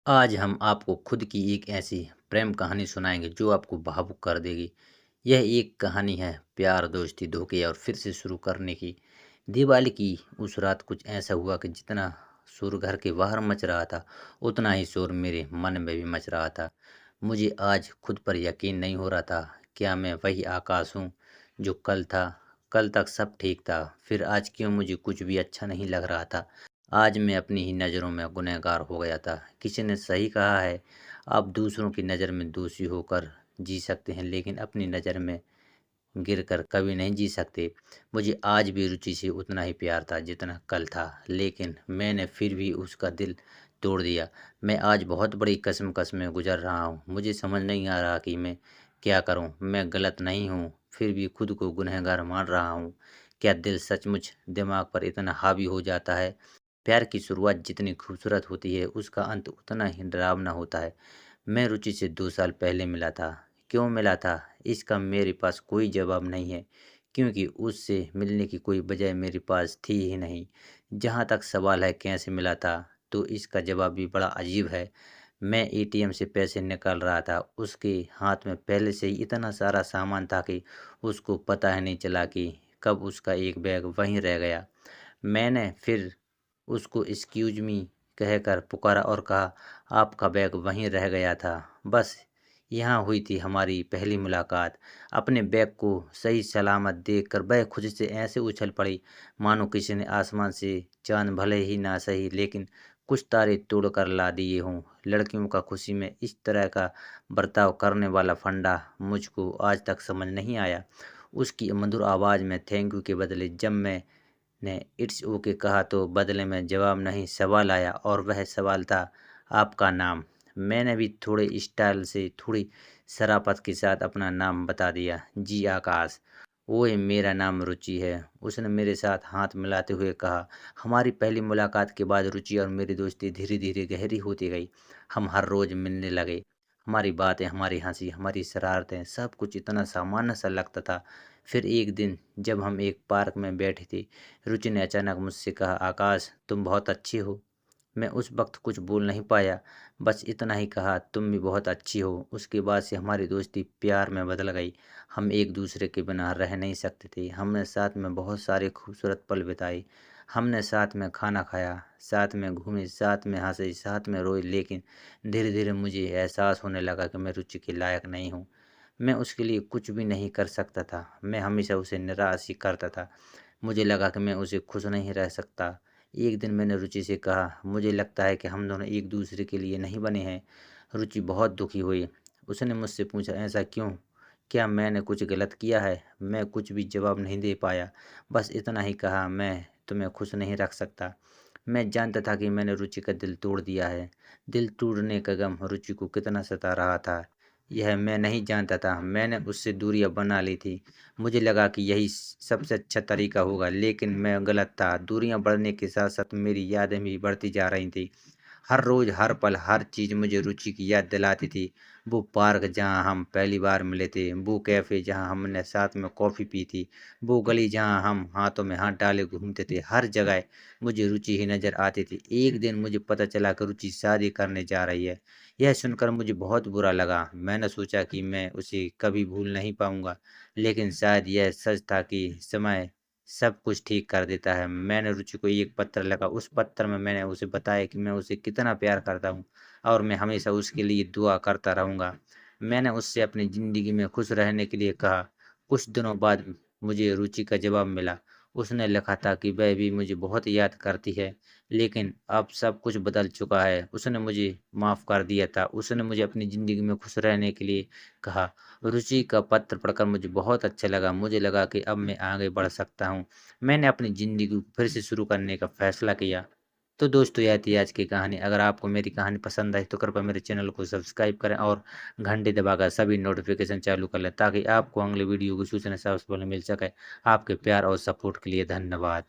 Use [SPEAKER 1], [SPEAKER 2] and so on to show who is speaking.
[SPEAKER 1] आज हम आपको खुद की एक ऐसी प्रेम कहानी सुनाएंगे जो आपको भावुक कर देगी। यह एक कहानी है प्यार, दोस्ती, धोखे और फिर से शुरू करने की। दिवाली की उस रात कुछ ऐसा हुआ कि जितना शोर घर के बाहर मच रहा था, उतना ही शोर मेरे मन में भी मच रहा था। मुझे आज खुद पर यकीन नहीं हो रहा था। क्या मैं वही आकाश हूँ जो कल था? कल तक सब ठीक था, फिर आज क्यों मुझे कुछ भी अच्छा नहीं लग रहा था? आज मैं अपनी ही नज़रों में गुनहगार हो गया था। किसी ने सही कहा है, आप दूसरों की नज़र में दोषी होकर जी सकते हैं, लेकिन अपनी नज़र में गिरकर कभी नहीं जी सकते। मुझे आज भी रुचि से उतना ही प्यार था जितना कल था, लेकिन मैंने फिर भी उसका दिल तोड़ दिया। मैं आज बहुत बड़ी कशमकश में गुजर रहा हूँ। मुझे समझ नहीं आ रहा कि मैं क्या करूँ। मैं गलत नहीं हूँ, फिर भी खुद को गुनहगार मान रहा हूँ। क्या दिल सचमुच दिमाग पर इतना हावी हो जाता है? प्यार की शुरुआत जितनी खूबसूरत होती है, उसका अंत उतना ही डरावना होता है। मैं रुचि से 2 साल पहले मिला था। क्यों मिला था? इसका मेरे पास कोई जवाब नहीं है, क्योंकि उससे मिलने की कोई वजह मेरे पास थी ही नहीं। जहाँ तक सवाल है कैसे मिला था, तो इसका जवाब भी बड़ा अजीब है। मैं एटीएम से पैसे निकाल रहा था। उसके हाथ में पहले से ही इतना सारा सामान था कि उसको पता ही नहीं चला कि कब उसका एक बैग वहीं रह गया। मैंने फिर उसको एक्सक्यूज़ मी कहकर पुकारा और कहा, आपका बैग वहीं रह गया था। बस यहाँ हुई थी हमारी पहली मुलाकात। अपने बैग को सही सलामत देखकर वह खुशी से ऐसे उछल पड़ी मानो किसी ने आसमान से चाँद भले ही ना सही लेकिन कुछ तारे तोड़ कर ला दिए हों। लड़कियों का खुशी में इस तरह का बर्ताव करने वाला फंडा मुझको आज तक समझ नहीं आया। उसकी मधुर आवाज़ में थैंक यू के बदले जब मैं ने इट्स ओके कहा तो बदले में जवाब नहीं सवाल आया, और वह सवाल था, आपका नाम? मैंने भी थोड़े स्टाइल से थोड़ी शराफत के साथ अपना नाम बता दिया, जी आकाश। ओए मेरा नाम रुचि है, उसने मेरे साथ हाथ मिलाते हुए कहा। हमारी पहली मुलाकात के बाद रुचि और मेरी दोस्ती धीरे धीरे गहरी होती गई। हम हर रोज मिलने लगे। हमारी बातें, हमारी हंसी, हमारी शरारतें, सब कुछ इतना सामान्य सा लगता था। फिर एक दिन जब हम एक पार्क में बैठे थे, रुचि ने अचानक मुझसे कहा, आकाश तुम बहुत अच्छी हो। मैं उस वक्त कुछ बोल नहीं पाया, बस इतना ही कहा, तुम भी बहुत अच्छी हो। उसके बाद से हमारी दोस्ती प्यार में बदल गई। हम एक दूसरे के बिना रह नहीं सकते थे। हमने साथ में बहुत सारे खूबसूरत पल बिताए। हमने साथ में खाना खाया, साथ में घूमे, साथ में हंसे, साथ में रोए, लेकिन धीरे धीरे मुझे एहसास होने लगा कि मैं रुचि के लायक नहीं हूँ। मैं उसके लिए कुछ भी नहीं कर सकता था। मैं हमेशा उसे निराश ही करता था। मुझे लगा कि मैं उसे खुश नहीं रह सकता। एक दिन मैंने रुचि से कहा, मुझे लगता है कि हम दोनों एक दूसरे के लिए नहीं बने हैं। रुचि बहुत दुखी हुई। उसने मुझसे पूछा, ऐसा क्यों? क्या मैंने कुछ गलत किया है? मैं कुछ भी जवाब नहीं दे पाया। बस इतना ही कहा, मैं तुम्हें खुश नहीं रख सकता। मैं जानता था कि मैंने रुचि का दिल तोड़ दिया है। दिल टूटने का गम रुचि को कितना सता रहा था, यह मैं नहीं जानता था। मैंने उससे दूरियां बना ली थी। मुझे लगा कि यही सबसे अच्छा तरीका होगा, लेकिन मैं गलत था। दूरियां बढ़ने के साथ साथ मेरी यादें भी बढ़ती जा रही थी। हर रोज़, हर पल, हर चीज़ मुझे रुचि की याद दिलाती थी। वो पार्क जहाँ हम पहली बार मिले थे, वो कैफ़े जहाँ हमने साथ में कॉफ़ी पी थी, वो गली जहाँ हम हाथों में हाथ डाले घूमते थे, हर जगह मुझे रुचि ही नज़र आती थी। एक दिन मुझे पता चला कि रुचि शादी करने जा रही है। यह सुनकर मुझे बहुत बुरा लगा। मैंने सोचा कि मैं उसे कभी भूल नहीं पाऊँगा, लेकिन शायद यह सच था कि समय सब कुछ ठीक कर देता है। मैंने रुचि को एक पत्र लिखा। उस पत्र में मैंने उसे बताया कि मैं उसे कितना प्यार करता हूँ और मैं हमेशा उसके लिए दुआ करता रहूँगा। मैंने उससे अपनी ज़िंदगी में खुश रहने के लिए कहा। कुछ दिनों बाद मुझे रुचि का जवाब मिला। उसने लिखा था कि वह भी मुझे बहुत याद करती है, लेकिन अब सब कुछ बदल चुका है। उसने मुझे माफ़ कर दिया था। उसने मुझे अपनी ज़िंदगी में खुश रहने के लिए कहा। रुचि का पत्र पढ़कर मुझे बहुत अच्छा लगा। मुझे लगा कि अब मैं आगे बढ़ सकता हूँ। मैंने अपनी ज़िंदगी को फिर से शुरू करने का फ़ैसला किया। तो दोस्तों, यह थी आज की कहानी। अगर आपको मेरी कहानी पसंद आई तो कृपया मेरे चैनल को सब्सक्राइब करें और घंटी दबाकर सभी नोटिफ़िकेशन चालू कर लें, ताकि आपको अगले वीडियो की सूचना सबसे पहले मिल सके। आपके प्यार और सपोर्ट के लिए धन्यवाद।